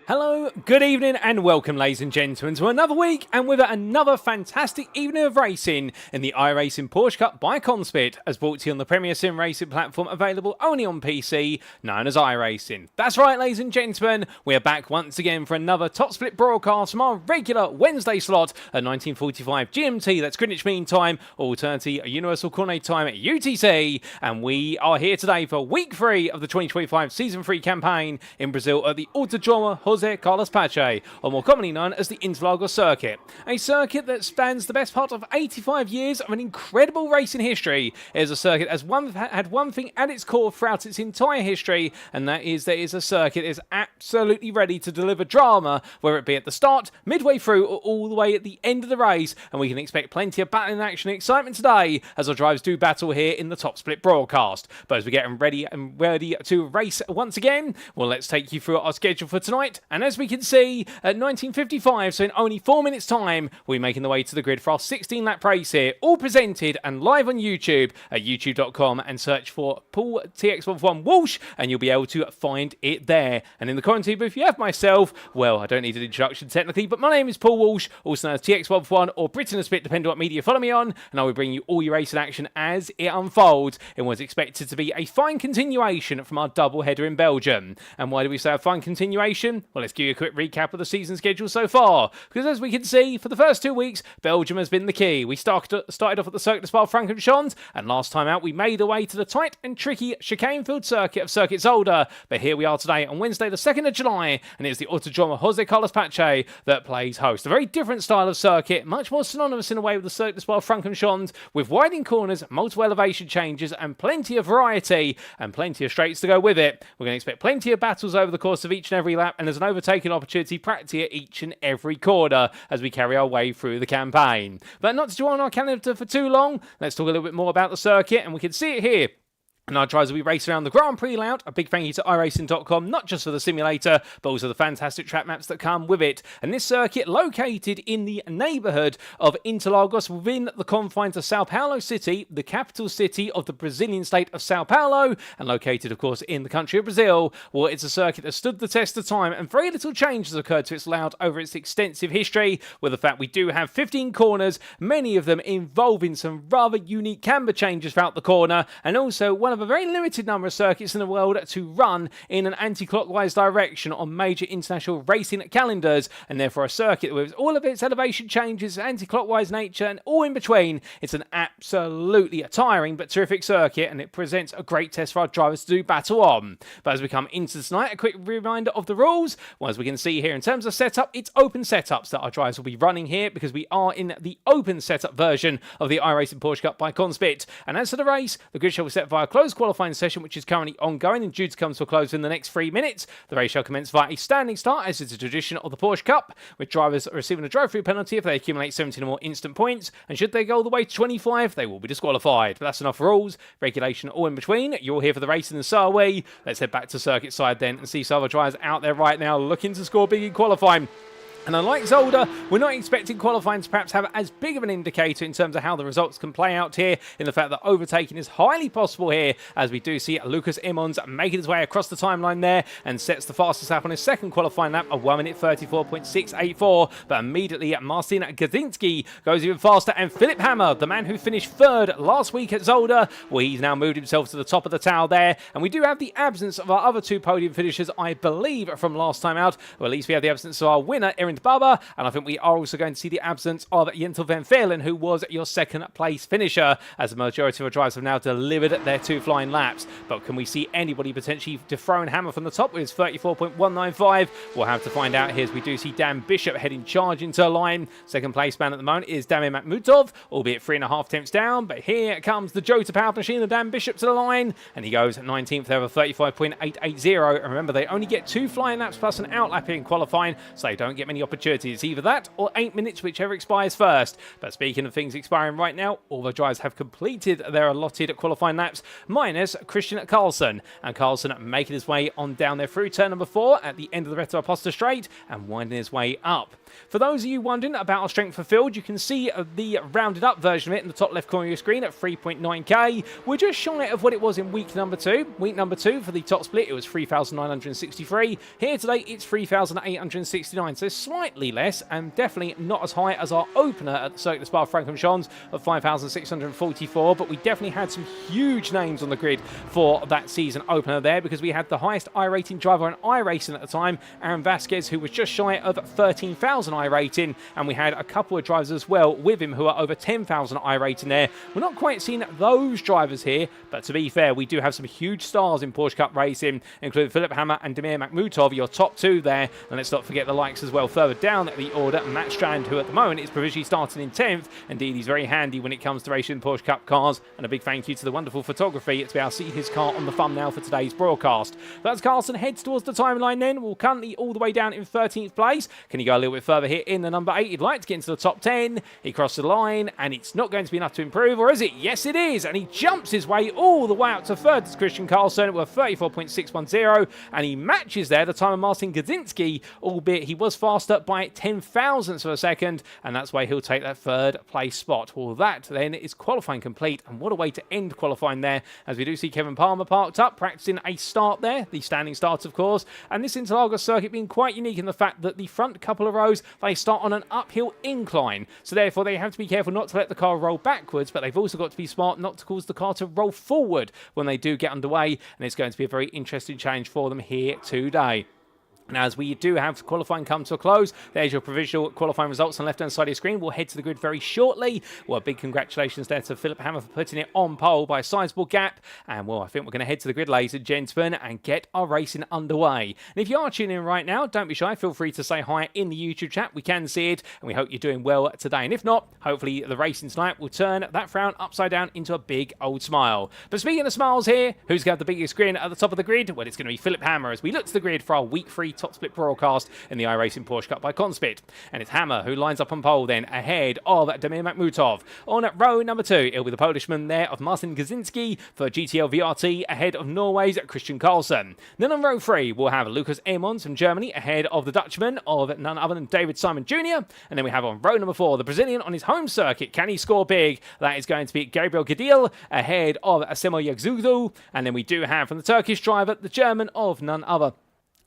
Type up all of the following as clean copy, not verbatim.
Hello, good evening and welcome ladies and gentlemen to another week and with it another fantastic evening of racing in the iRacing Porsche Cup by CONSPIT, as brought to you on the premier sim racing platform available only on PC, known as iRacing. That's right ladies and gentlemen, we are back once again for another top split broadcast from our regular Wednesday slot at 1945 GMT, that's Greenwich Mean Time, alternatively Universal Coordinate Time at UTC, and we are here today for week 3 of the 2025 Season 3 campaign in Brazil at the Autodromo José Carlos Pache, or more commonly known as the Interlagos circuit. A circuit that spans the best part of 85 years of an incredible racing history. It is a circuit that has had one thing at its core throughout its entire history, and that is that it is a circuit that is absolutely ready to deliver drama, whether it be at the start, midway through, or all the way at the end of the race, and we can expect plenty of battling action and excitement today as our drivers do battle here in the top split broadcast. But as we get ready to race once again, well, let's take you through our schedule for tonight. And as we can see, at 1955, so in only 4 minutes' time, we're making the way to the grid for our 16-lap race here, all presented and live on YouTube at youtube.com, and search for Paul TX11 Walsh, and you'll be able to find it there. And in the commentary booth, you have myself. Well, I don't need an introduction technically, but my name is Paul Walsh, also known as TX11 or Britain a Spit, depending on what media you follow me on, and I will bring you all your racing action as it unfolds in what's expected to be a fine continuation from our double header in Belgium. And why do we say a fine continuation? Well, let's give you a quick recap of the season schedule so far, because as we can see, for the first 2 weeks, Belgium has been the key. We started off at the Circuit de Spa-Francorchamps, and last time out we made our way to the tight and tricky chicane-filled circuit of Circuit Zolder, but here we are today on Wednesday the 2nd of July, and it's the Autodromo José Carlos Pache that plays host. A very different style of circuit, much more synonymous in a way with the Circuit de Spa-Francorchamps, with widening corners, multiple elevation changes, and plenty of variety, and plenty of straights to go with it. We're going to expect plenty of battles over the course of each and every lap, and there's an overtaking opportunity practically at each and every corner as we carry our way through the campaign. But not to join our calendar for too long, let's talk a little bit more about the circuit, and we can see it here. And our drivers will be racing around the Grand Prix layout. A big thank you to iRacing.com, not just for the simulator, but also the fantastic track maps that come with it. And this circuit, located in the neighbourhood of Interlagos, within the confines of Sao Paulo City, the capital city of the Brazilian state of Sao Paulo, and located, of course, in the country of Brazil. Well, it's a circuit that stood the test of time, and very little change has occurred to its layout over its extensive history, with the fact we do have 15 corners, many of them involving some rather unique camber changes throughout the corner, and also one of a very limited number of circuits in the world to run in an anti-clockwise direction on major international racing calendars, and therefore a circuit with all of its elevation changes, anti-clockwise nature, and all in between. It's an absolutely tiring but terrific circuit, and it presents a great test for our drivers to do battle on. But as we come into tonight, a quick reminder of the rules. Well, as we can see here, in terms of setup, it's open setups that our drivers will be running here, because we are in the open setup version of the iRacing Porsche Cup by CONSPIT. And as for the race, the grid shall be set via a closed qualifying session, which is currently ongoing and due to come to a close in the next 3 minutes. The race shall commence via a standing start, as is a tradition of the Porsche Cup, with drivers receiving a drive-through penalty if they accumulate 17 or more instant points, and should they go all the way to 25, they will be disqualified. But that's enough rules, regulation all in between. You're all here for the racing, and so are we. Let's head back to circuit side then and see some other drivers out there right now looking to score big in qualifying. And unlike Zolder, we're not expecting qualifying to perhaps have as big of an indicator in terms of how the results can play out here, in the fact that overtaking is highly possible here, as we do see Lucas Imons making his way across the timeline there and sets the fastest lap on his second qualifying lap of 1 minute 34.684. But immediately Marcin Gadzinski goes even faster, and Philip Hammer, the man who finished third last week at Zolder, well, he's now moved himself to the top of the tower there. And we do have the absence of our other two podium finishers, I believe, from last time out. Or at least we have the absence of our winner, Erin Bubba, and I think we are also going to see the absence of Jentel van Veerlen, who was your second place finisher, as the majority of our drivers have now delivered their 2 flying laps. But can we see anybody potentially dethrone Hammer from the top with his 34.195? We'll have to find out here, as we do see Dan Bishop heading charge into a line. Second place man at the moment is Damir Makhmutov, albeit 3.5 tenths down, but here comes the Jota powered machine of Dan Bishop to the line, and he goes 19th there with 35.880. And remember, they only get 2 flying laps plus an outlap in qualifying, so they don't get many opportunity. It's either that or 8 minutes, whichever expires first. But speaking of things expiring right now, all the drivers have completed their allotted qualifying laps, minus Christian Carlson. And Carlson making his way on down there through turn number 4 at the end of the Reto Aposta straight and winding his way up. For those of you wondering about our strength for field, you can see the rounded up version of it in the top left corner of your screen at 3.9k. We're just shy of what it was in week number 2. Week number 2 for the top split, it was 3,963. Here today, it's 3,869, so slightly less and definitely not as high as our opener at the Circuit de Spa-Francorchamps of 5,644, but we definitely had some huge names on the grid for that season opener there, because we had the highest I-rating driver on iRacing at the time, Aaron Vasquez, who was just shy of 13,000 I-rating, and we had a couple of drivers as well with him who are over 10,000 I-rating there. We're not quite seeing those drivers here, but to be fair, we do have some huge stars in Porsche Cup racing, including Philipp Hammer and Damir Makhmutov, your top two there. And let's not forget the likes as well further down the order, Matt Strand, who at the moment is provisionally starting in 10th. Indeed, he's very handy when it comes to racing Porsche Cup cars, and a big thank you to the wonderful photography to be able to see his car on the thumbnail for today's broadcast. But as Carlson heads towards the timeline then, we're currently all the way down in 13th place. Can he go a little bit further here in the number 8? He'd like to get into the top 10. He crossed the line, and it's not going to be enough to improve, or is it? Yes, it is, and he jumps his way all the way up to third to Christian Carlson with 34.610, and he matches there the time of Martin Gadzinski, albeit he was faster by 10 thousandths of a second, and that's why he'll take that third place spot. Well, that then is qualifying complete, and what a way to end qualifying there, as we do see Kevin Palmer parked up, practicing a start there, the standing starts of course, and this Interlagos circuit being quite unique in the fact that the front couple of rows, they start on an uphill incline, so therefore they have to be careful not to let the car roll backwards, but they've also got to be smart not to cause the car to roll forward when they do get underway, and it's going to be a very interesting challenge for them here today. And as we do have qualifying come to a close, there's your provisional qualifying results on the left-hand side of your screen. We'll head to the grid very shortly. Well, big congratulations there to Philipp Hammer for putting it on pole by a sizable gap. And, well, I think we're going to head to the grid, ladies and gentlemen, and get our racing underway. And if you are tuning in right now, don't be shy. Feel free to say hi in the YouTube chat. We can see it, and we hope you're doing well today. And if not, hopefully the racing tonight will turn that frown upside down into a big old smile. But speaking of smiles here, who's going to have the biggest grin at the top of the grid? Well, it's going to be Philipp Hammer as we look to the grid for our week 3 top split broadcast in the iRacing Porsche Cup by CONSPIT. And it's Hammer who lines up on pole then ahead of Damir Makhmutov. On row number 2, it'll be the Polishman there of Martin Gadzinski for GTL VRT ahead of Norway's Christian Carlson. Then on row 3, we'll have Lucas Eamons from Germany ahead of the Dutchman of none other than David Simon Jr. And then we have on row number 4, the Brazilian on his home circuit. Can he score big? That is going to be Gabriel Gadil ahead of Asemo Yagzudu. And then we do have from the Turkish driver, the German of none other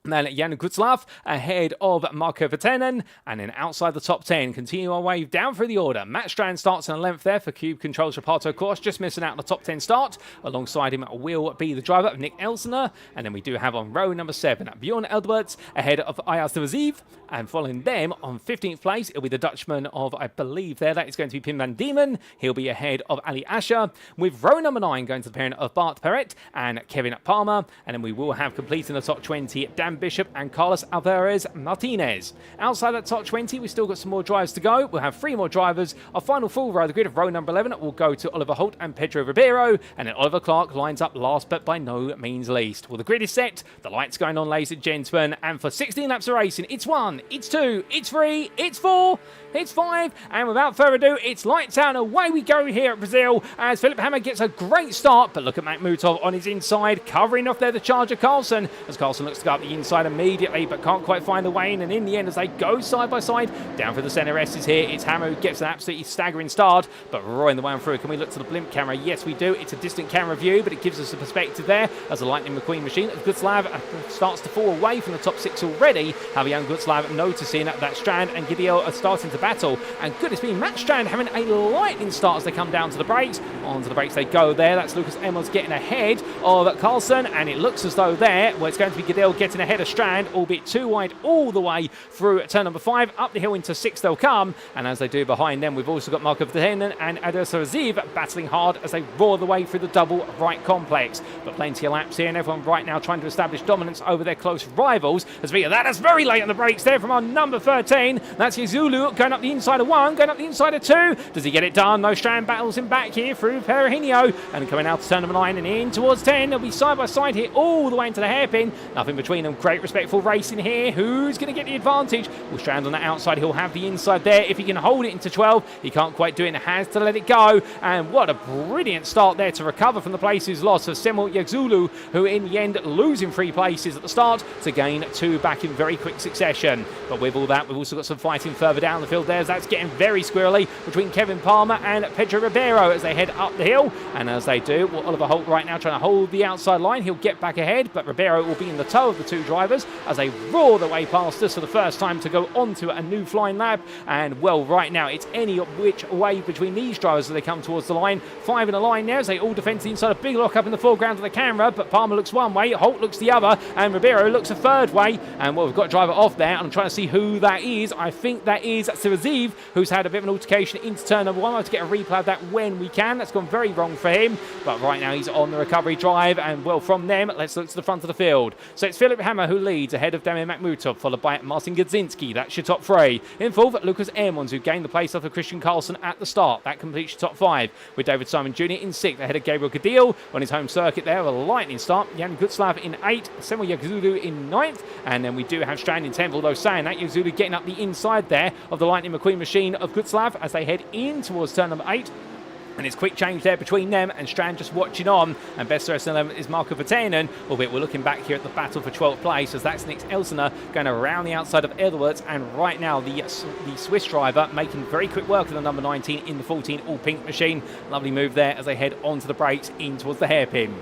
then Jan Gutzlaff ahead of Marco Vertenen, and then outside the top 10, continue our wave down through the order. Matt Strand starts in 11th there for Cube Controls Reparto course, just missing out on the top 10 start. Alongside him will be the driver of Nick Elsener, and then we do have on row number 7 Bjorn Eldberts ahead of Ayaz Vaziv, and following them on 15th place, it'll be the Dutchman of, I believe there, that is going to be Pim van Diemen. He'll be ahead of Ali Asher, with row number 9 going to the pairing of Bart Perret and Kevin Palmer, and then we will have completing the top 20 Dan Bishop and Carlos Alvarez Martinez. Outside that top 20, we've still got some more drivers to go. We'll have 3 more drivers. Our final full row of the grid of row number 11 will go to Oliver Holt and Pedro Ribeiro, and then Oliver Clark lines up last but by no means least. Well, the grid is set, the lights going on, ladies and gentlemen, and for 16 laps of racing, it's 1, it's 2, it's 3, it's 4, it's 5, and without further ado, it's lights out and away we go here at Brazil as Philipp Hammer gets a great start, but look at Makhmutov on his inside, covering off there the charger Carlson, as Carlson looks to go up the inside immediately, but can't quite find the way in, and in the end, as they go side by side, down through the centre S is here, it's Hammer who gets an absolutely staggering start, but roaring the way on through. Can we look to the blimp camera? Yes, we do. It's a distant camera view, but it gives us a perspective there as the Lightning McQueen machine. Gutzlav starts to fall away from the top 6 already. Javier Gutzlav noticing that Strand and Gideon are starting to battle, and goodness me, Matt Strand having a lightning start as they come down to the brakes. Onto the brakes they go there. That's Lucas Emmons getting ahead of Carlson, and it looks as though there, well, it's going to be Gideon getting ahead of Strand, albeit too wide all the way through turn number 5. Up the hill into 6 they'll come, and as they do behind them, we've also got Markov Vertenen and Adessa Aziv battling hard as they roar the way through the double right complex. But plenty of laps here, and everyone right now trying to establish dominance over their close rivals. As we that is very late on the brakes there from our number 13. That's Yazulu going up the inside of 1, going up the inside of 2. Does he get it done? No, Strand battles him back here through Perahino, and coming out to turn number 9 and in towards 10. They'll be side by side here all the way into the hairpin. Nothing between them. great respectful racing here. Who's going to get the advantage? Will Strand on the outside. He'll have the inside there. If he can hold it into 12, he can't quite do it and has to let it go. And what a brilliant start there to recover from the places lost of Semel Yagzulu, who in the end losing 3 places at the start to gain 2 back in very quick succession. But with all that, we've also got some fighting further down the field there, as that's getting very squirrely between Kevin Palmer and Pedro Ribeiro as they head up the hill. And as they do, well, Oliver Holt right now trying to hold the outside line. He'll get back ahead, but Ribeiro will be in the toe of the 2 drivers as they roar their way past us for the first time to go onto a new flying lap. And well, right now it's any which way between these drivers as they come towards the line. 5 in a line now as they all defend the inside. A big lock up in the foreground of the camera, but Palmer looks one way, Holt looks the other, and Ribeiro looks a third way. And well, we've got a driver off there, and I'm trying to see who that is. I think that is Siraziv, who's had a bit of an altercation into turn number 1. I'll have to get a replay of that when we can. That's gone very wrong for him, but right now he's on the recovery drive. And well, from them, let's look to the front of the field. So it's Philip Hammer who leads ahead of Damian Makhmutov, followed by Martin Gudzinski. That's your top 3. In 4th, Lucas Airmons, who gained the place off of Christian Carlson at the start. That completes your top 5, with David Simon Jr. in 6th, ahead of Gabriel Cadillo on his home circuit there, a lightning start. Jan Gutslav in 8th, Semel Yagzulu in 9th, and then we do have Strand in 10th, although saying that, Yagzulu getting up the inside there of the Lightning McQueen machine of Gutslav as they head in towards turn number 8. And it's quick change there between them, and Strand just watching on. And best rest of them is Marco Vatanen, albeit we're looking back here at the battle for 12th place, as that's Nick Elsener going around the outside of Edwards. And right now, the Swiss driver making very quick work of the number 19 in the 14 all-pink machine. Lovely move there as they head onto the brakes in towards the hairpin.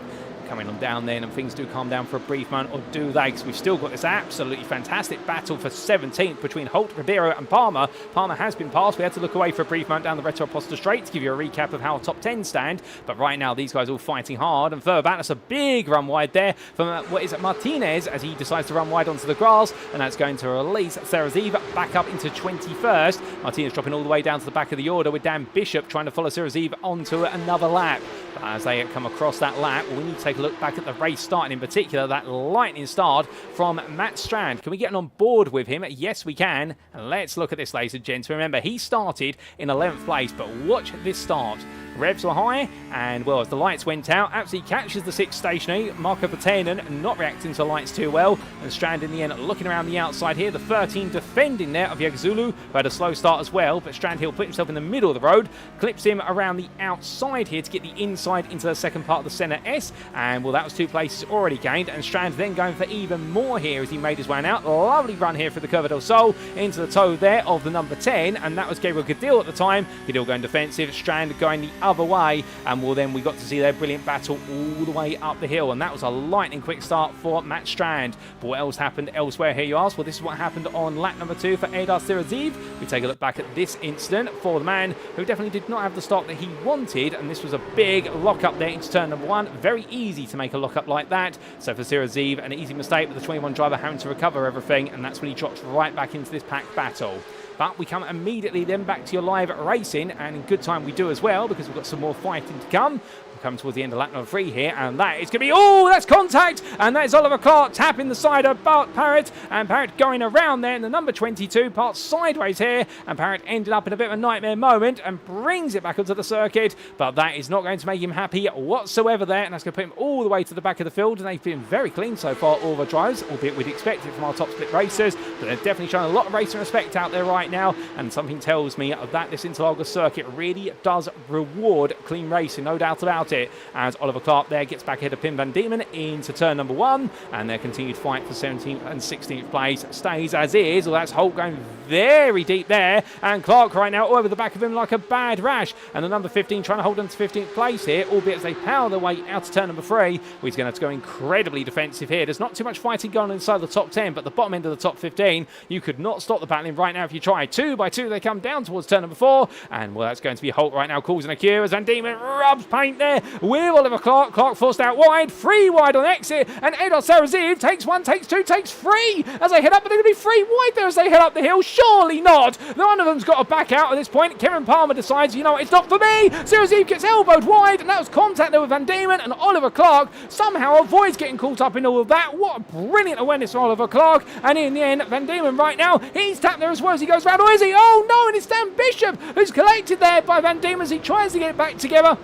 Coming on down then, and things do calm down for a brief moment, or do they? Because we've still got this absolutely fantastic battle for 17th between Holt, Ribeiro and Palmer. Palmer has been passed. We had to look away for a brief moment down the Retro Aposta Straight to give you a recap of how our top 10 stand. But right now, these guys are all fighting hard. And further back, that's a big run wide there from, what is it, Martinez, as he decides to run wide onto the grass. And that's going to release Saraziv back up into 21st. Martinez dropping all the way down to the back of the order, with Dan Bishop trying to follow Saraziv onto another lap. But as they come across that lap, we need to take a look back at the race starting, in particular that lightning start from Matt Strand. Can we get on board with him? Yes, we can. And let's look at this, ladies and gents. Remember, he started in 11th place, but watch this start. Revs were high, and well, as the lights went out, absolutely catches the 6th stationary. Marco Vatanen not reacting to the lights too well, and Strand in the end looking around the outside here. The 13 defending there of Yagzulu, who had a slow start as well, but Strand he'll put himself in the middle of the road, clips him around the outside here to get the inside into the second part of the centre S, and well, that was 2 places already gained, and Strand then going for even more here as he made his way out. Lovely run here for the Curva del Sol into the toe there of the number 10, and that was Gabriel Cadillo at the time. Cadillo going defensive, Strand going the other way, and well, then we got to see their brilliant battle all the way up the hill, and that was a lightning quick start for Matt Strand. But what else happened elsewhere here, you ask? Well, this is what happened on lap number 2 for Eldar Siraziv. We take a look back at this incident for the man who definitely did not have the start that he wanted, and this was a big lock up there into turn number 1. Very easy to make a lock up like that. So for Siraziv, an easy mistake, with the 21 driver having to recover everything, and that's when he drops right back into this pack battle. But we come immediately then back to your live racing, and in good time we do as well, because we've got some more fighting to come. We're coming towards the end of lap number 3 here, and that is going to be, oh, that's contact, and that is Oliver Clark tapping the side of Bart Parrott, and Parrott going around there in the number 22, part sideways here, and Parrott ended up in a bit of a nightmare moment and brings it back onto the circuit, but that is not going to make him happy whatsoever there, and that's going to put him all the way to the back of the field, and they've been very clean so far, all the drives, albeit we'd expect it from our top split racers, but they're definitely showing a lot of racing respect out there right now, and something tells me that this Interlagos circuit really does reward clean racing, no doubt about it, as Oliver Clark there gets back ahead of Pim van Diemen into turn number 1, and their continued fight for 17th and 16th place stays as is. Well, that's Holt going very deep there, and Clark right now over the back of him like a bad rash, and the number 15 trying to hold on to 15th place here, albeit as they power their way out to turn number 3. He's going to have to go incredibly defensive here. There's not too much fighting going on inside the top 10, but the bottom end of the top 15, you could not stop the battling right now if you try. 2 by 2 they come down towards turn number 4, and well, that's going to be Holt right now causing a queue as Van Diemen rubs paint there with Oliver Clark. Clark forced out wide, 3 wide on exit, and Eldar Saraziv takes 1, takes 2, takes 3 as they head up, but they're going to be 3 wide there as they head up the hill. Surely not. One of them's got to back out at this point. Kevin Palmer decides, you know what, it's not for me. Saraziv gets elbowed wide, and that was contact there with Van Diemen, and Oliver Clark somehow avoids getting caught up in all of that. What a brilliant awareness from Oliver Clark, and in the end, Van Diemen right now, he's tapped there as well as he goes round, or is he? Oh no, and it's Dan Bishop who's collected there by Van Diemen as he tries to get it back together.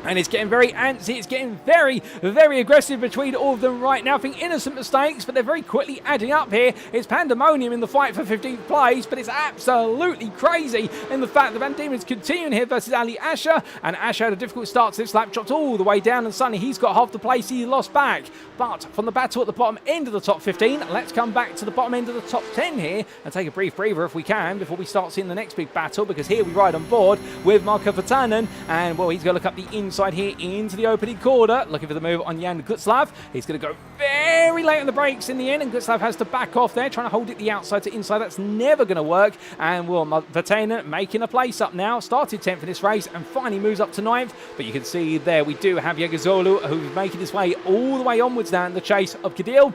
And it's getting very antsy, it's getting very, very aggressive between all of them right now. I think innocent mistakes, but they're very quickly adding up here. It's pandemonium in the fight for 15th place, but it's absolutely crazy in the fact that Van Diemen's continuing here versus Ali Asher. And Asher had a difficult start to this lap, dropped all the way down, and suddenly he's got half the place he lost back. But from the battle at the bottom end of the top 15, let's come back to the bottom end of the top 10 here and take a brief breather if we can before we start seeing the next big battle, because here we ride on board with Marco Vatanen, and well, he's going to look up the inside here into the opening corner, looking for the move on Jan Gutslav. He's going to go very late on the brakes in the end, and Gutslav has to back off there, trying to hold it the outside to inside. That's never going to work, and well, Vatanen making a place up now. Started 10th in this race and finally moves up to 9th, but you can see there we do have Yegazolu, who's making his way all the way onwards now in the chase of Cadil.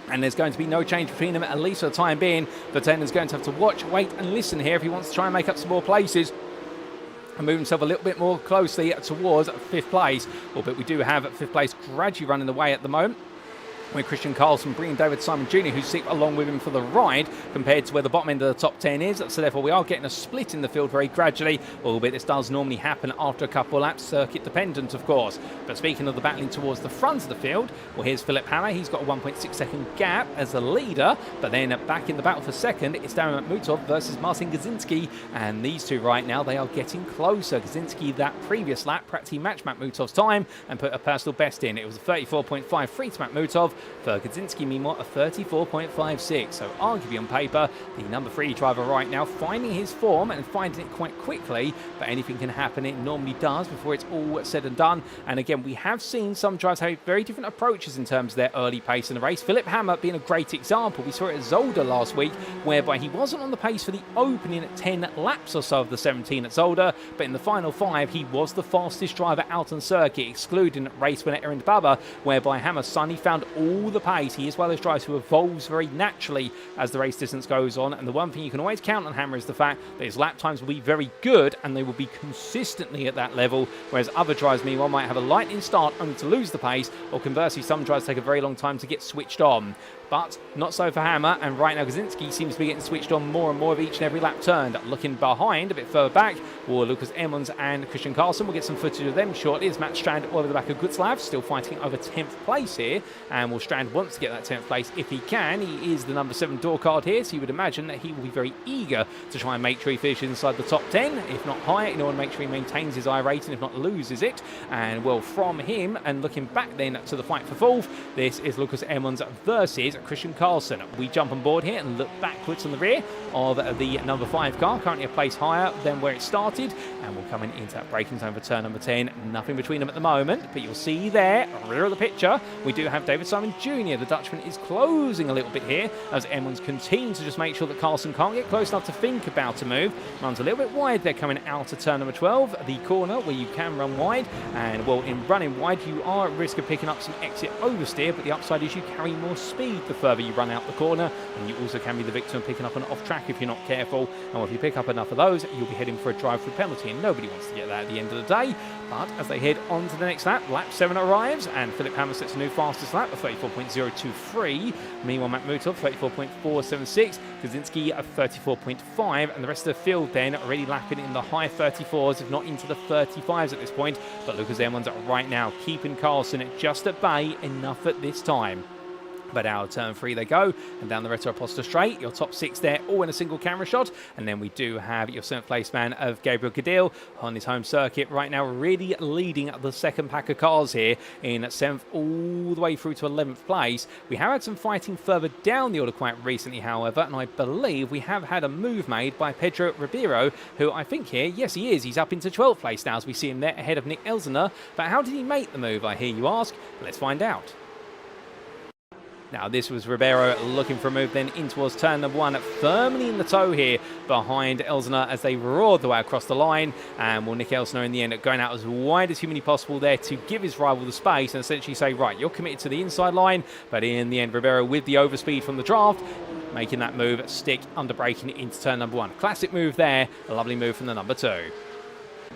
And there's going to be no change between them, at least for the time being. Vatanen's going to have to watch, wait and listen here if he wants to try and make up some more places and move himself a little bit more closely towards 5th place. Albeit we do have 5th place gradually running away at the moment, with Christian Carlson bringing David Simon Jr., who's sit along with him for the ride, compared to where the bottom end of the top 10 is. So therefore we are getting a split in the field very gradually, albeit this does normally happen after a couple of laps, circuit dependent of course. But speaking of the battling towards the front of the field, well, here's Philip Hammer. He's got a 1.6 second gap as the leader, but then back in the battle for second, it's Darren Makhmutov versus Marcin Gazinski, and these two right now, they are getting closer. Gazinski that previous lap practically matched Makhmutov's time and put a personal best in. It was a 34.53 to Makhmutov. For Gazinski, meanwhile, a 34.56. So arguably on paper, the number 3 driver right now finding his form and finding it quite quickly, but anything can happen. It normally does before it's all said and done. And again, we have seen some drivers have very different approaches in terms of their early pace in the race. Philip Hammer being a great example. We saw it at Zolder last week, whereby he wasn't on the pace for the opening 10 laps or so of the 17 at Zolder, but in the final 5, he was the fastest driver out on circuit, excluding race winner Erin Baba, whereby Hammer suddenly found all the pace. He is one of those drivers who evolves very naturally as the race distance goes on, and the one thing you can always count on Hammer is the fact that his lap times will be very good and they will be consistently at that level, whereas other drivers meanwhile might have a lightning start only to lose the pace, or conversely some drivers take a very long time to get switched on. But not so for Hammer, and right now Gazinski seems to be getting switched on more and more of each and every lap turned. Looking behind, a bit further back, or Lucas Emmons and Christian Carlson. We'll get some footage of them shortly as Matt Strand over the back of Gutslav, still fighting over 10th place here, and well, Strand wants to get that 10th place if he can. He is the number 7 door card here, so you would imagine that he will be very eager to try and make sure he finishes inside the top 10, if not higher, in order to make sure he maintains his I rating, if not loses it. And well, from him, and looking back then to the fight for 4th, this is Lucas Emmons versus Christian Carlson. We jump on board here and look backwards on the rear of the number 5 car, currently a place higher than where it started, and we're coming into that braking zone for turn number 10. Nothing between them at the moment, but you'll see there, rear of the picture, we do have David Simon Jr. The Dutchman is closing a little bit here as Emmons continues to just make sure that Carlson can't get close enough to think about a move. Runs a little bit wide there coming out of turn number 12, the corner where you can run wide, and well, in running wide you are at risk of picking up some exit oversteer, but the upside is you carry more speed the further you run out the corner, and you also can be the victim of picking up an off track if you're not careful. And if you pick up enough of those, you'll be heading for a drive-through penalty, and nobody wants to get that at the end of the day. But as they head on to the next lap, lap 7 arrives, and Philip Hammer sets a new fastest lap of 34.023. Meanwhile, Makhmutov 34.476, Kaczynski at 34.5, and the rest of the field then already lapping in the high 34s, if not into the 35s at this point. But Lucas Emmons right now keeping Carlson just at bay enough at this time. But out of turn 3 they go, and down the Retro Aposta straight, your top 6 there, all in a single camera shot. And then we do have your 7th place man of Gabriel Cadil on his home circuit right now, really leading the second pack of cars here in 7th all the way through to 11th place. We have had some fighting further down the order quite recently, however, and I believe we have had a move made by Pedro Ribeiro, who I think here, yes he is, he's up into 12th place now as we see him there ahead of Nick Elsener. But how did he make the move, I hear you ask? Let's find out. Now this was Ribeiro looking for a move then in towards turn number 1, firmly in the toe here behind Elsener as they roared the way across the line. And well, Nick Elsener in the end going out as wide as humanly possible there to give his rival the space and essentially say, right, you're committed to the inside line. But in the end, Ribeiro with the overspeed from the draft, making that move stick under braking into turn number 1. Classic move there, a lovely move from the number 2.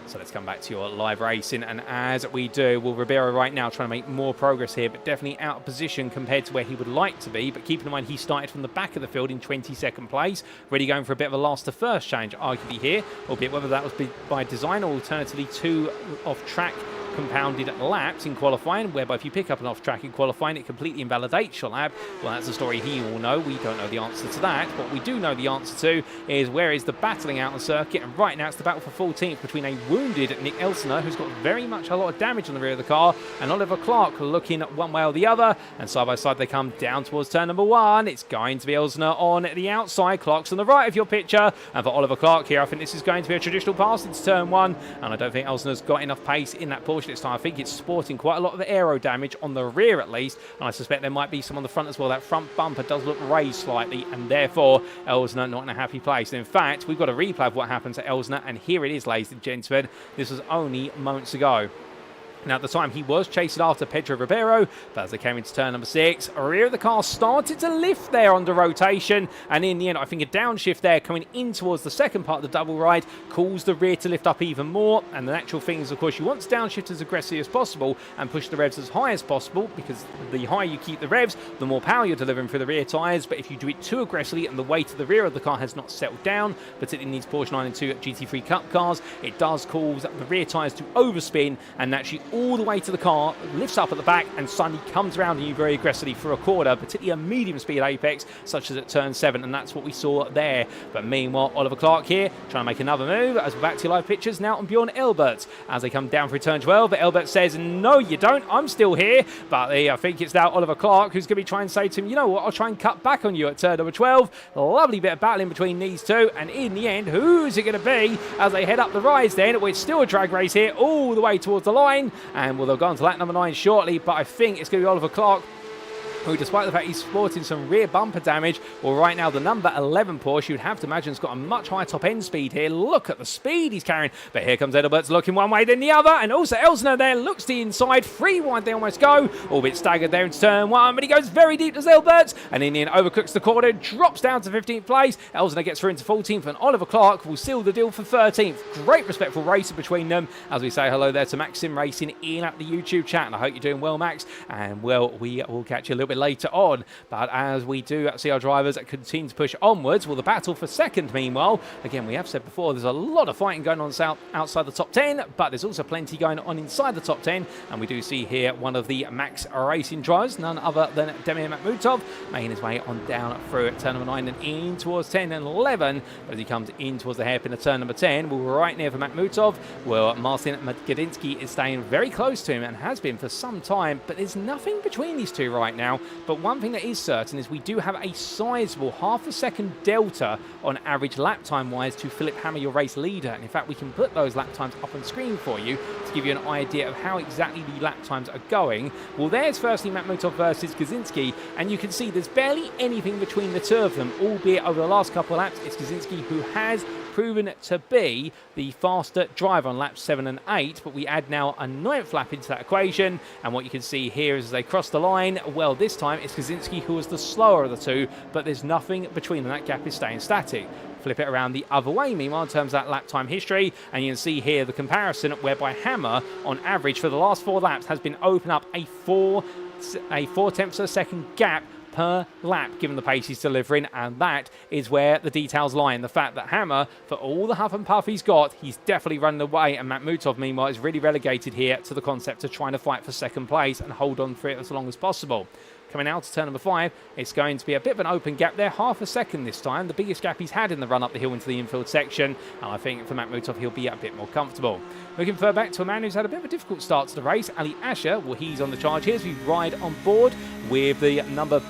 So let's come back to your live racing, and as we do, well, Ribeiro right now trying to make more progress here, but definitely out of position compared to where he would like to be. But keeping in mind he started from the back of the field in 22nd place, really going for a bit of a last to first change arguably here, albeit whether that was by design or alternatively 2 off-track compounded laps in qualifying, whereby if you pick up an off-track in qualifying, it completely invalidates your lap. Well, that's a story he will know. We don't know the answer to that. What we do know the answer to is where is the battling out on the circuit, and right now it's the battle for 14th between a wounded Nick Elsener, who's got very much a lot of damage on the rear of the car, and Oliver Clark looking one way or the other, and side by side they come down towards turn number 1. It's going to be Elsener on the outside, Clark's on the right of your picture, and for Oliver Clark here, I think this is going to be a traditional pass into turn 1, and I don't think Elsener's got enough pace in that Porsche this time. I think it's sporting quite a lot of aero damage on the rear at least, and I suspect there might be some on the front as well. That front bumper does look raised slightly, and therefore Elsener not in a happy place. And in fact, we've got a replay of what happened to Elsener, and here it is, ladies and gentlemen. This was only moments ago. Now, at the time, he was chasing after Pedro Ribeiro, but as they came into turn number 6, rear of the car started to lift there under rotation, and in the end, I think a downshift there coming in towards the second part of the double ride caused the rear to lift up even more, and the natural thing is, of course, you want to downshift as aggressively as possible and push the revs as high as possible, because the higher you keep the revs, the more power you're delivering through the rear tyres, but if you do it too aggressively and the weight of the rear of the car has not settled down, particularly in these Porsche 9 and 2 GT3 Cup cars, it does cause the rear tyres to overspin, and naturally all the way to the car, lifts up at the back, and suddenly comes around on you very aggressively for a corner, particularly a medium speed apex such as at turn 7, and that's what we saw there. But meanwhile, Oliver Clark here trying to make another move as we're back to your live pictures now on Bjorn Elbert as they come down through turn 12, but Elbert says no you don't, I'm still here. But I think it's now Oliver Clark who's going to be trying to say to him, you know what, I'll try and cut back on you at turn number 12. Lovely bit of battling between these two, and in the end, who's it going to be as they head up the rise then? It's still a drag race here all the way towards the line, and they'll go on to lap number 9 shortly, but I think it's going to be Oliver Clark who, despite the fact he's sporting some rear bumper damage, well, right now the number 11 Porsche, you'd have to imagine, has got a much higher top end speed here. Look at the speed he's carrying. But here comes Edelbert's looking one way then the other, and also Elsener there looks to the inside. 3 wide they almost go. All bit staggered there into turn 1, but he goes very deep as Edelbert's, and in the end overcooks the corner, drops down to 15th place. Elsener gets through into 14th, and Oliver Clark will seal the deal for 13th. Great respectful racing between them, as we say hello there to Max Sim Racing in at the YouTube chat, and I hope you're doing well, Max, and well, we will catch you a little bit later on. But as we do see our drivers continue to push onwards, well, the battle for second, meanwhile, again, we have said before, there's a lot of fighting going on outside the top 10, but there's also plenty going on inside the top 10, and we do see here one of the Max Racing drivers, none other than Demir Makhmutov, making his way on down through at turn number 9 and in towards 10 and 11, but as he comes in towards the hairpin of turn number 10, well, right near for Makhmutov, well, Martin Magadinsky is staying very close to him and has been for some time, but there's nothing between these two right now. But one thing that is certain is we do have a sizable half a second delta on average lap time wise to Philip Hammer, your race leader, and in fact we can put those lap times up on screen for you to give you an idea of how exactly the lap times are going. Well, there's firstly Makhmutov versus Kaczynski, and you can see there's barely anything between the two of them, albeit over the last couple of laps it's Kaczynski who has proven to be the faster driver on laps 7 and 8, but we add now a 9th lap into that equation, and what you can see here is as they cross the line, well, this time it's Kaczynski who was the slower of the two, but there's nothing between them. That gap is staying static. Flip it around the other way, meanwhile, in terms of that lap time history, and you can see here the comparison whereby Hammer, on average, for the last 4 laps, has been open up a 4 tenths of a second gap per lap, given the pace he's delivering, and that is where the details lie in the fact that Hammer, for all the huff and puff he's got, he's definitely running away, and Makhmutov, meanwhile, is really relegated here to the concept of trying to fight for second place and hold on for it as long as possible. Coming out to turn number 5, it's going to be a bit of an open gap there, half a second this time, the biggest gap he's had in the run up the hill into the infield section, and I think for Makhmutov he'll be a bit more comfortable. Looking further back to a man who's had a bit of a difficult start to the race, Ali Asher, well, he's on the charge here as we ride on board with the number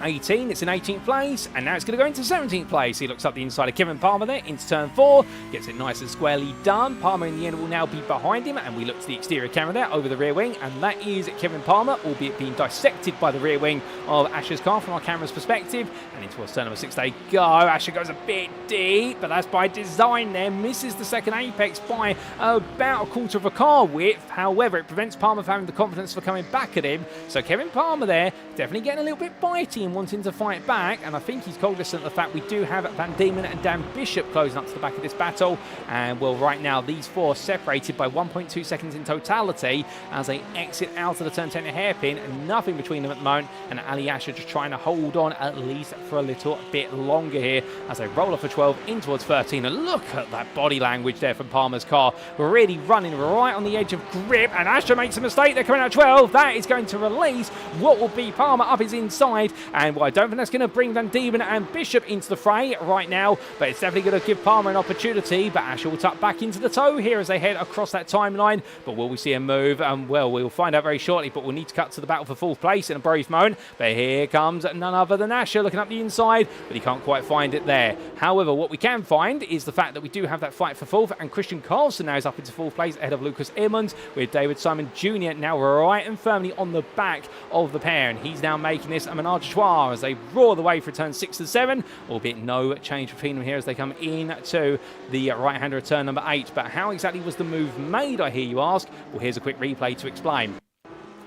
18, it's in 18th place, and now it's going to go into 17th place. He looks up the inside of Kevin Palmer there into turn 4, gets it nice and squarely done. Palmer in the end will now be behind him, and we look to the exterior camera there over the rear wing, and that is Kevin Palmer, albeit being dissected by the rear wing of Asher's car from our camera's perspective, and into turn number 6 they go. Asher goes a bit deep, but that's by design there, misses the second apex by about a quarter of a car width. However, it prevents Palmer from having the confidence for coming back at him, so Kevin Palmer there definitely getting a little bit bitey and wanting to fight back, and I think he's cognizant of the fact we do have Van Diemen and Dan Bishop closing up to the back of this battle. And well, right now these four separated by 1.2 seconds in totality as they exit out of the turn 10 hairpin, and nothing between them at the moment, and Ali Asher just trying to hold on at least for a little bit longer here as they roll off a 12 in towards 13. And look at that body language there from Palmer's car. We're really running right on the edge of grip, and Asher makes a mistake. They're coming out 12. That is going to release what will be Palmer up his inside, and well, I don't think that's going to bring Van Diemen and Bishop into the fray right now, but it's definitely going to give Palmer an opportunity. But Asher will tuck back into the toe here as they head across that timeline. But will we see a move? Well, we'll find out very shortly, but we'll need to cut to the battle for fourth place in a brief moment. But here comes none other than Asher looking up the inside, but he can't quite find it there. However, what we can find is the fact that we do have that fight for fourth, and Christian Carlson now is up into fourth place ahead of Lucas Emmons, with David Simon Jr. now right and firmly on the back of the pair, and he's now making this a menage a trois as they roar the way for turn 6 and 7, albeit no change between them here as they come into the right-hander of turn number 8. But how exactly was the move made, I hear you ask? Well, here's a quick replay to explain.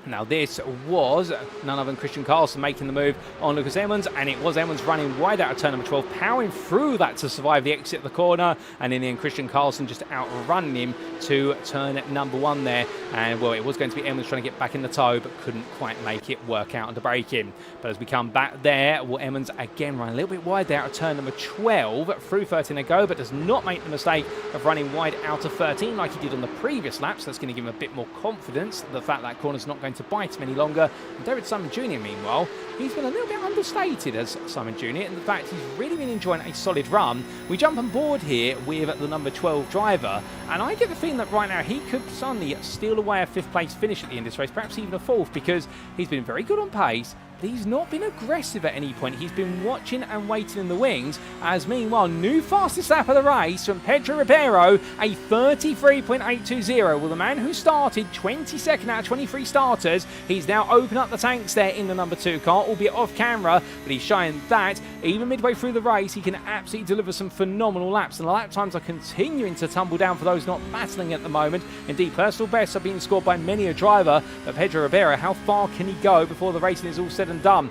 Now, this was none other than Christian Carlson making the move on Lucas Emmons, and it was Emmons running wide out of turn number 12, powering through that to survive the exit of the corner, and in the end, Christian Carlson just outrunning him to turn number 1 there. And, well, it was going to be Emmons trying to get back in the toe, but couldn't quite make it work out under braking. But as we come back there, well, Emmons again running a little bit wide there out of turn number 12, through 13 to go, but does not make the mistake of running wide out of 13 like he did on the previous laps. That's going to give him a bit more confidence, the fact that corner's not going to bite him any longer. And David Simon Jr., meanwhile, he's been a little bit understated as Simon Jr., and in fact, he's really been enjoying a solid run. We jump on board here with the number 12 driver, and I get the feeling that right now he could suddenly steal away a 5th place finish at the end of this race, perhaps even a 4th, because he's been very good on pace. He's not been aggressive at any point. He's been watching and waiting in the wings, as meanwhile, new fastest lap of the race from Pedro Ribeiro, a 33.820. Well, the man who started 22nd out of 23 starters, he's now opened up the tanks there in the number 2 car, albeit off camera, but he's showing that even midway through the race, he can absolutely deliver some phenomenal laps, and the lap times are continuing to tumble down for those not battling at the moment. Indeed, personal bests are being scored by many a driver, but Pedro Ribeiro, how far can he go before the racing is all said and done?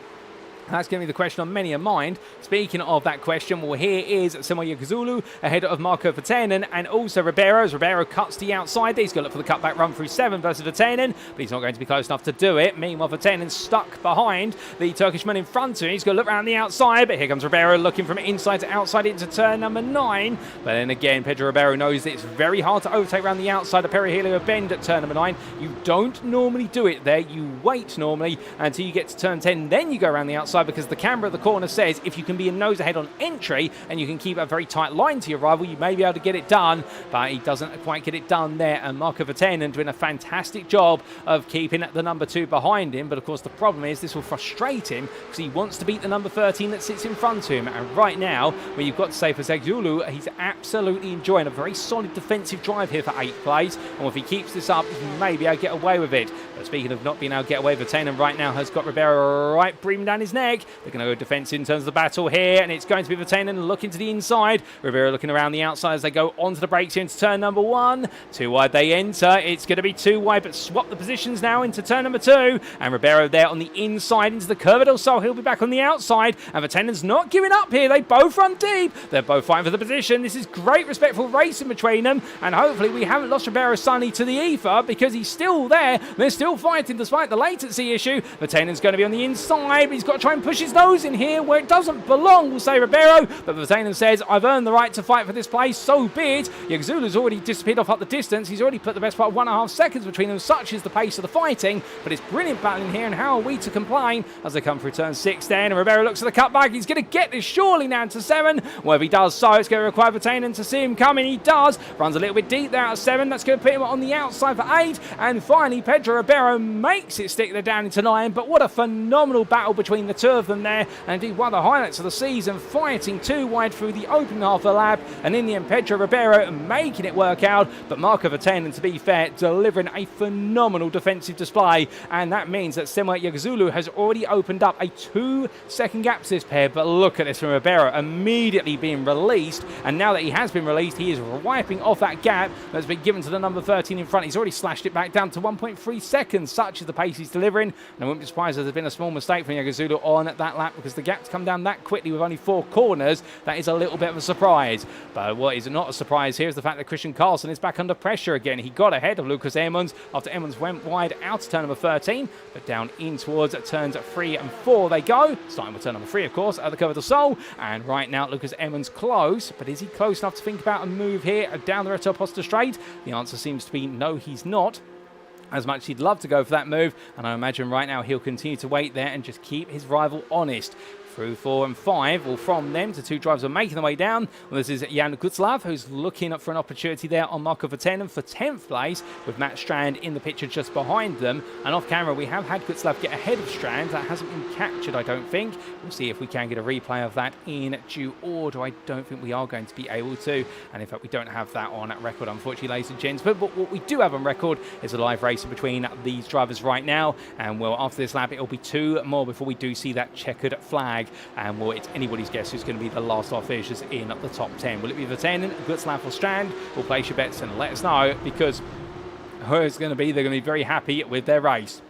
That's going to be the question on many a mind. Speaking of that question, well, here is Simoya Gazulu ahead of Marco Vatanen and also Ribeiro. As Ribeiro cuts to the outside, he's going to look for the cutback run through 7 versus Vatanen, but he's not going to be close enough to do it. Meanwhile, Vatanen's stuck behind the Turkishman in front of him. He's going to look around the outside, but here comes Ribeiro looking from inside to outside into turn number 9. But then again, Pedro Ribeiro knows that it's very hard to overtake around the outside of Perihilio bend at turn number 9. You don't normally do it there. You wait normally until you get to turn 10, then you go around the outside, because the camera at the corner says if you can be a nose ahead on entry and you can keep a very tight line to your rival, you may be able to get it done, but he doesn't quite get it done there. And Marco Vatanen doing a fantastic job of keeping the number 2 behind him, but of course the problem is this will frustrate him because he wants to beat the number 13 that sits in front of him. And right now, well, you've got to say for Zegzulu, he's absolutely enjoying a very solid defensive drive here for 8th place, and if he keeps this up, he may be able to get away with it. But speaking of not being able to get away, Vatanen right now has got Ribeiro right breathing down his neck. They're going to go defensive in terms of the battle here, and it's going to be Vatanen looking to the inside. Ribeiro looking around the outside as they go onto the brakes here into turn number 1. Too wide they enter. It's going to be too wide, but swap the positions now into turn number 2. And Ribeiro there on the inside into the curve del Sol. He'll be back on the outside, and Vatanen's not giving up here. They both run deep. They're both fighting for the position. This is great respectful racing between them, and hopefully we haven't lost Ribeiro suddenly to the ether, because he's still there. They're still fighting despite the latency issue. Vatanen's going to be on the inside, but he's got to try and push his nose in here where it doesn't belong, will say Ribeiro. But Vatanen says, I've earned the right to fight for this place, so be it. Yagzulu's already disappeared off up the distance. He's already put the best part of 1.5 seconds between them. Such is the pace of the fighting, but it's brilliant battling here, and how are we to complain as they come through turn 6 then. And Ribeiro looks at the cutback. He's going to get this surely now to 7. Well, if he does so, it's going to require Vatanen to see him coming. He does. Runs a little bit deep there out of 7. That's going to put him on the outside for 8. And finally, Pedro Ribeiro makes it stick there down into 9. But what a phenomenal battle between the two of them there. And indeed, one of the highlights of the season, fighting too wide through the opening half of the lap, and in the end Pedro Ribeiro making it work out, but Marco Vatanen, to be fair, delivering a phenomenal defensive display, and that means that Sema Yagzulu has already opened up a 2-second gap to this pair. But look at this from Ribeiro, immediately being released, and now that he has been released, he is wiping off that gap that's been given to the number 13 in front. He's already slashed it back down to 1.3 seconds. Such is the pace he's delivering, and I wouldn't be surprised if there's been a small mistake from Yagzulu on that lap, because the gap's come down that quickly with only 4 corners. That is a little bit of a surprise. But what is not a surprise here is the fact that Christian Carlson is back under pressure again. He got ahead of Lucas Emmons after Emmons went wide out of turn number 13, but down in towards turns 3 and 4 they go. Starting with turn number 3, of course, at the Curve del Sol. And right now, Lucas Emmons close, but is he close enough to think about a move here down the Reto Aposta straight? The answer seems to be no, he's not. As much as he'd love to go for that move, and I imagine right now he'll continue to wait there and just keep his rival honest. Through 4 and 5, well, from them to 2 drivers are making their way down. Well, this is Jan Gutslav, who's looking for an opportunity there on Marco Verstappen for 10th place, with Matt Strand in the picture just behind them. And off camera, we have had Gutslav get ahead of Strand. That hasn't been captured, I don't think. We'll see if we can get a replay of that in due order. I don't think we are going to be able to. And in fact, we don't have that on record, unfortunately, ladies and gents. But what we do have on record is a live race between these drivers right now. And well, after this lap, it'll be 2 more before we do see that checkered flag. And well, it's anybody's guess who's going to be the last of finishers in the top 10. Will it be Verstappen, Gutslav or Strand? We'll place your bets and let us know, because who it's going to be, they're going to be very happy with their race.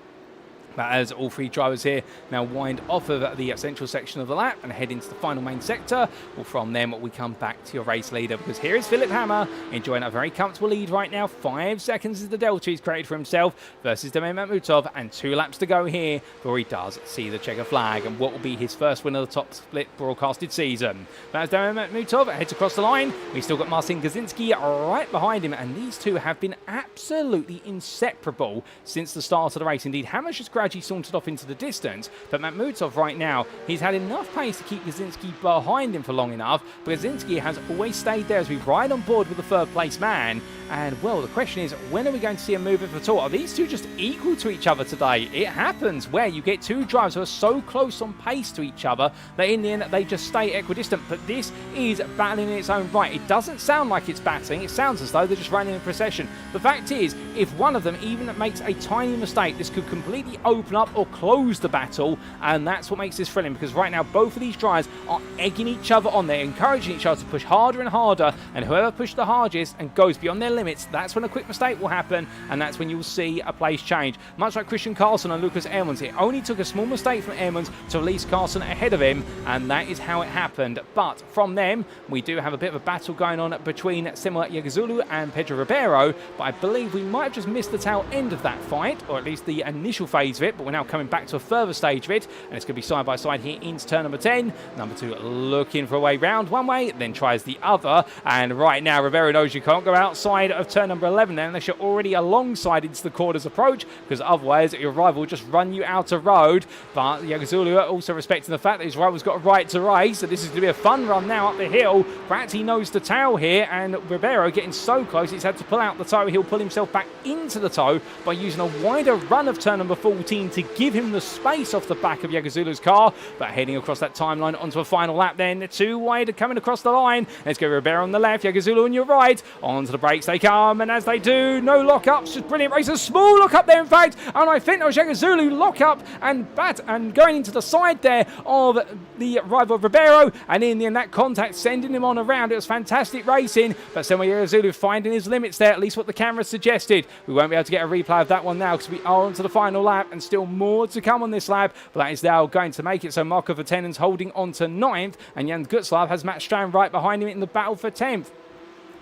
But as all 3 drivers here now wind off of the central section of the lap and head into the final main sector, well, from them we come back to your race leader, because here is Philipp Hammer enjoying a very comfortable lead right now. 5 seconds is the delta he's created for himself versus Damian Makhmutov, and 2 laps to go here before he does see the checker flag and what will be his first win of the top split broadcasted season. But as Damian Makhmutov heads across the line, we've still got Marcin Gazinski right behind him, and these 2 have been absolutely inseparable since the start of the race. Indeed, Hammer's just gradually sauntered off into the distance, but Makhmutov right now, he's had enough pace to keep Gazinski behind him for long enough, but Gazinski has always stayed there as we ride on board with the 3rd place man. And well, the question is, when are we going to see a move, if at all? Are these 2 just equal to each other today? It happens where you get 2 drivers who are so close on pace to each other that in the end they just stay equidistant. But this is battling in its own right. It doesn't sound like it's battling, it sounds as though they're just running in procession. The fact is, if one of them even makes a tiny mistake, this could completely open up or close the battle, and that's what makes this thrilling, because right now both of these drivers are egging each other on. They're encouraging each other to push harder and harder, and whoever pushes the hardest and goes beyond their limits, that's when a quick mistake will happen, and that's when you'll see a place change. Much like Christian Carlson and Lucas Emmons, it only took a small mistake from Emmons to release Carlson ahead of him, and that is how it happened. But from them, we do have a bit of a battle going on between Simula Yagazulu and Pedro Ribeiro, but I believe we might have just missed the tail end of that fight, or at least the initial phase of it, but we're now coming back to a further stage of it, and it's going to be side by side here into turn number 10. Number 2 looking for a way round one way, then tries the other, and right now Ribeiro knows you can't go outside of turn number 11 then, unless you're already alongside into the corners approach, because otherwise your rival will just run you out of road. But Yagazulu also respecting the fact that his rival's got a right to race, so this is going to be a fun run now up the hill. Perhaps he knows the tail here, and Ribeiro getting so close he's had to pull out the toe. He'll pull himself back into the toe by using a wider run of turn number 14 to give him the space off the back of Yagazulu's car, but heading across that timeline onto a final lap then. 2 wide coming across the line. Let's go Ribeiro on the left, Yagazulu on your right. Onto the brakes they come, and as they do, no lock-ups, just brilliant race. A small lock-up there, in fact, and I think that was Yagazulu lock-up and bat, and going into the side there of the rival Ribeiro, and in the end that contact sending him on around. It was fantastic racing, but Simula Yagazulu finding his limits there, at least what the camera suggested. We won't be able to get a replay of that one now, because we are onto the final lap, and still more to come on this lap, but that is now going to make it so Marco Vertannen's holding on to 9th, and Jan Gutslav has Matt Strand right behind him in the battle for 10th.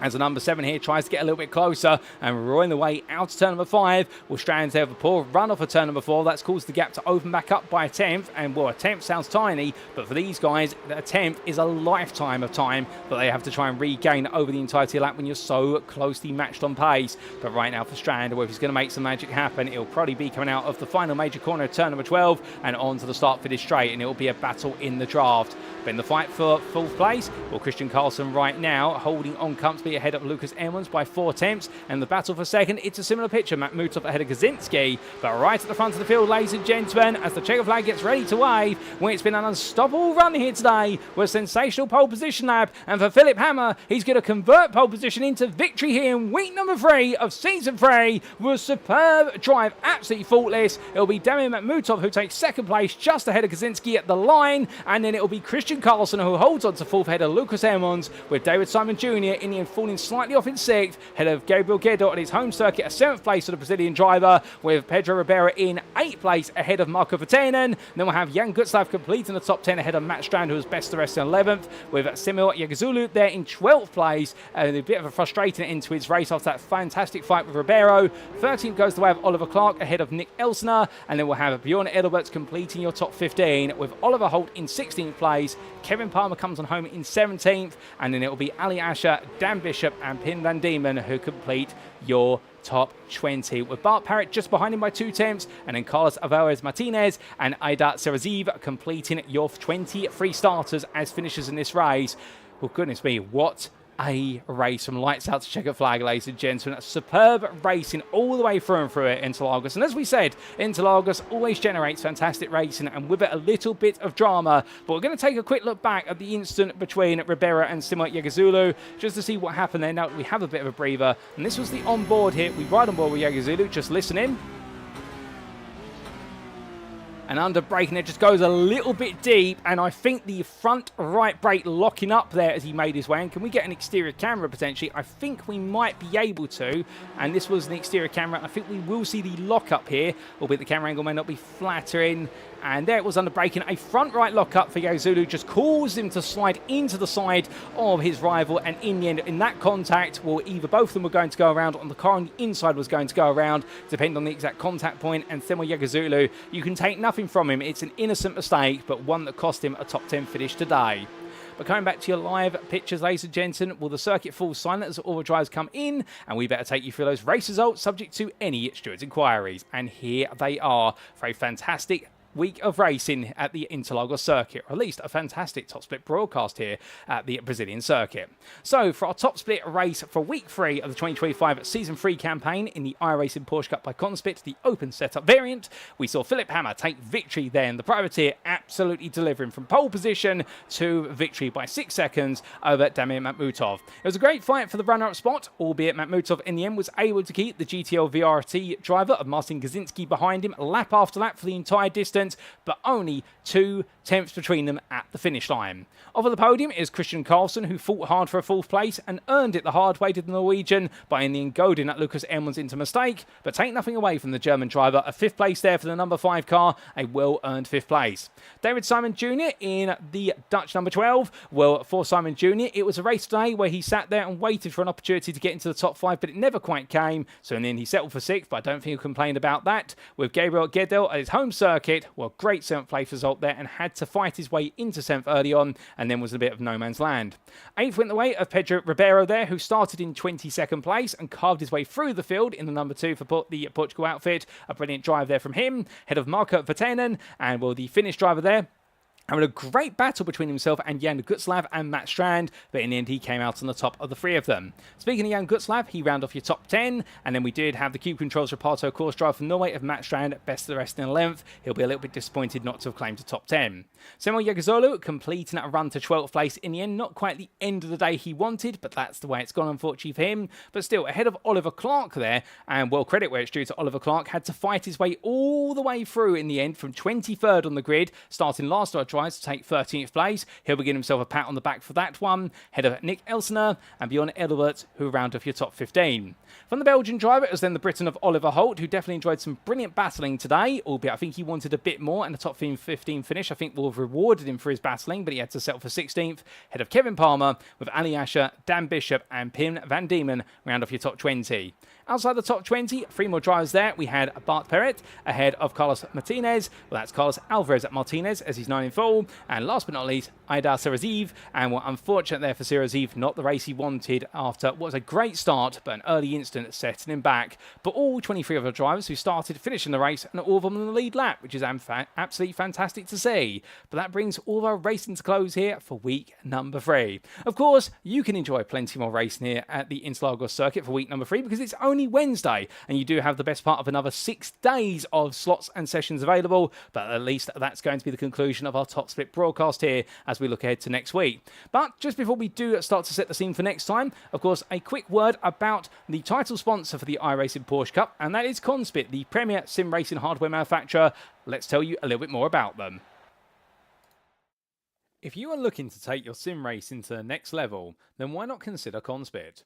As the number 7 here tries to get a little bit closer and roaring the way out to turn number 5. Well, Strand's there with a poor run off of turn number 4. That's caused the gap to open back up by a 10th. And, well, a 10th sounds tiny, but for these guys, a 10th is a lifetime of time that they have to try and regain over the entirety of the lap when you're so closely matched on pace. But right now for Strand, well, if he's going to make some magic happen, it'll probably be coming out of the final major corner of turn number 12 and on to the start finish straight, and it'll be a battle in the draft. But in the fight for 4th place, well, Christian Carlson right now holding on comfortably ahead of Lucas Emmons by 4 attempts, and the battle for 2nd, it's a similar picture. Makhmutov ahead of Gazinski, but right at the front of the field, ladies and gentlemen, as the checker flag gets ready to wave, when it's been an unstoppable run here today with a sensational pole position lap, and for Philipp Hammer, he's going to convert pole position into victory here in week number 3 of season 3 with a superb drive, absolutely faultless. It'll be Damian Makhmutov who takes 2nd place just ahead of Gazinski at the line, and then it'll be Christian Carlson who holds on to 4th ahead of Lucas Emmons, with David Simon Jr. in the falling slightly off in 6th, ahead of Gabriel Guedo at his home circuit, a 7th place for the Brazilian driver, with Pedro Ribeiro in 8th place ahead of Marco Vatanen. Then we'll have Jan Gutslav completing the top 10 ahead of Matt Strand, who was best the rest in 11th, with Simil Yagazulu there in 12th place, and a bit of a frustrating end to his race after that fantastic fight with Ribeiro. 13th goes the way of Oliver Clark ahead of Nick Elsner, and then we'll have Bjorn Edelberts completing your top 15, with Oliver Holt in 16th place. Kevin Palmer comes on home in 17th, and then it will be Ali Asher, Dan Bishop, and Pim van Diemen who complete your top 20, with Bart Parrott just behind him by 2 tenths, and then Carlos Alvarez Martinez and Aida Seraziv completing your 23 starters as finishers in this race. Well, goodness me, what a race from lights out to checkered flag, ladies and gentlemen. Superb racing all the way through and through at Interlagos. And as we said, Interlagos always generates fantastic racing, and with it a little bit of drama. But we're going to take a quick look back at the incident between Ribeiro and Simon Yagazulu just to see what happened there. Now we have a bit of a breather, and this was the on-board here. We ride on board with Yagazulu, just listen in. And under braking, it just goes a little bit deep, and I think the front right brake locking up there as he made his way. And can we get an exterior camera potentially? I think we might be able to, and this was an exterior camera. I think we will see the lockup here, albeit the camera angle may not be flattering. And there it was under braking, a front right lockup for Yagazulu, just caused him to slide into the side of his rival, and in the end, in that contact, well, either both of them were going to go around, or the car on the inside was going to go around, depending on the exact contact point. And Themo Yagazulu, you can take nothing from him. It's an innocent mistake, but one that cost him a top 10 finish today. But coming back to your live pictures, ladies and gentlemen, will the circuit fall silent as all the drivers come in? And we better take you through those race results subject to any stewards' inquiries. And here they are for a fantastic week of racing at the Interlagos circuit, or at least a fantastic top split broadcast here at the Brazilian circuit. So for our top split race for week 3 of the 2025 season 3 campaign in the iRacing Porsche Cup by CONSPIT, the open setup variant, we saw Philip Hammer take victory there in the privateer, absolutely delivering from pole position to victory by 6 seconds over Damir Makhmutov. It was a great fight for the runner-up spot, albeit Makhmutov in the end was able to keep the GTL VRT driver of Marcin Gazinski behind him a lap after that for the entire distance, but only 2 tenths between them at the finish line. Over the podium is Christian Carlson, who fought hard for a 4th place and earned it the hard way to the Norwegian by in the end goading at Lucas Elmans into mistake, but take nothing away from the German driver. A 5th place there for the number 5 car, a well-earned 5th place. David Simon Jr. in the Dutch number 12. Well, for Simon Jr., it was a race today where he sat there and waited for an opportunity to get into the top 5, but it never quite came, so in the end he settled for 6th, but I don't think he complained about that. With Gabriel Guedo at his home circuit, well, great 7th place result there, and had to fight his way into 7th early on, and then was a bit of no man's land. 8th went the way of Pedro Ribeiro there, who started in 22nd place and carved his way through the field in the number 2 for the Portugal outfit. A brilliant drive there from him, head of Marco Vatanen, and well, the Finnish driver there having a great battle between himself and Jan Gutslav and Matt Strand, but in the end he came out on the top of the 3 of them. Speaking of Jan Gutslav, he rounded off your top 10, and then we did have the Cube Controls Reparto course drive from Norway of Matt Strand, best of the rest in 11th. He'll be a little bit disappointed not to have claimed a top 10. Samuel Yagazolu completing a run to 12th place in the end, not quite the end of the day he wanted, but that's the way it's gone unfortunately for him, but still ahead of Oliver Clark there, and well, credit where it's due to Oliver Clark, had to fight his way all the way through in the end from 23rd on the grid, starting last of our drives to take 13th place. He'll be giving himself a pat on the back for that one. Head of Nick Elsner and Bjorn Edelbert, who round off your top 15. From the Belgian driver, it was then the Briton of Oliver Holt, who definitely enjoyed some brilliant battling today, albeit I think he wanted a bit more, and the top 15 finish I think will have rewarded him for his battling, but he had to settle for 16th. Head of Kevin Palmer, with Ali Asher, Dan Bishop and Pim van Diemen round off your top 20. Outside the top 20, 3 more drivers there. We had Bart Perret ahead of Carlos Martinez. Well, that's Carlos Alvarez at Martinez, as he's known in full. And last but not least, Aida Seraziv. And well, unfortunate there for Seraziv, not the race he wanted after what was a great start, but an early incident setting him back. But all 23 of the drivers who started finishing the race, and all of them in the lead lap, which is absolutely fantastic to see. But that brings all of our racing to close here for week number 3. Of course, you can enjoy plenty more racing here at the Interlagos circuit for week number 3, because it's only Wednesday, and you do have the best part of another 6 days of slots and sessions available, but at least that's going to be the conclusion of our top split broadcast here as we look ahead to next week. But just before we do start to set the scene for next time, of course, a quick word about the title sponsor for the iRacing Porsche Cup, and that is CONSPIT, the premier sim racing hardware manufacturer. Let's tell you a little bit more about them. If you are looking to take your sim racing to the next level, then why not consider CONSPIT?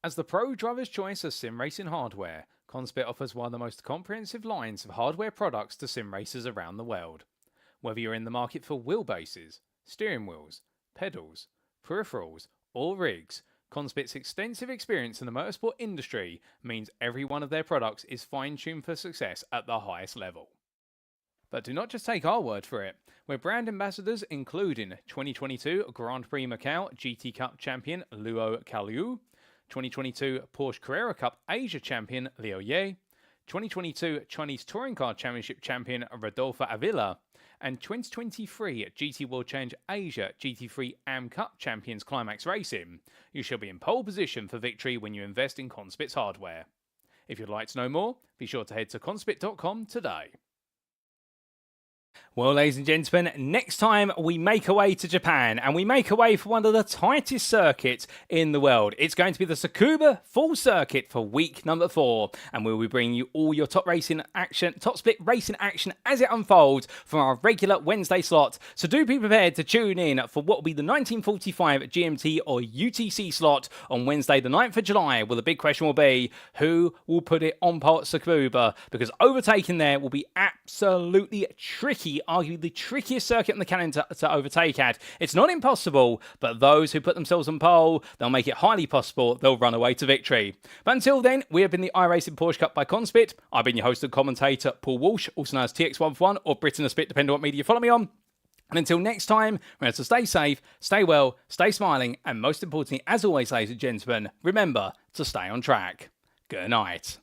As the pro driver's choice of sim racing hardware, CONSPIT offers one of the most comprehensive lines of hardware products to sim racers around the world. Whether you're in the market for wheelbases, steering wheels, pedals, peripherals, or rigs, CONSPIT's extensive experience in the motorsport industry means every one of their products is fine-tuned for success at the highest level. But do not just take our word for it. We're brand ambassadors including 2022 Grand Prix Macau GT Cup champion Luo Kaliu, 2022 Porsche Carrera Cup Asia champion Liu Ye, 2022 Chinese Touring Car Championship champion Rodolfo Avila, and 2023 GT World Challenge Asia GT3 Cup champions Climax Racing. You shall be in pole position for victory when you invest in CONSPIT's hardware. If you'd like to know more, be sure to head to conspit.com today. Well, ladies and gentlemen, next time we make our way to Japan, and we make our way for one of the tightest circuits in the world. It's going to be the Tsukuba Full Circuit for week number 4, and we'll be bringing you all your top split racing action as it unfolds from our regular Wednesday slot. So do be prepared to tune in for what will be the 1945 GMT or UTC slot on Wednesday the 9th of July, where the big question will be, who will put it on pole at Tsukuba? Because overtaking there will be absolutely tricky, arguably the trickiest circuit on the calendar to overtake at. It's not impossible, but those who put themselves on pole, they'll make it highly possible they'll run away to victory. But until then, we have been the iRacing Porsche Cup by CONSPIT. I've been your host and commentator, Paul Walsh, also known as TX141 or Britain a Spit, depending on what media you follow me on. And until next time, remember to stay safe, stay well, stay smiling, and most importantly, as always, ladies and gentlemen, remember to stay on track. Good night.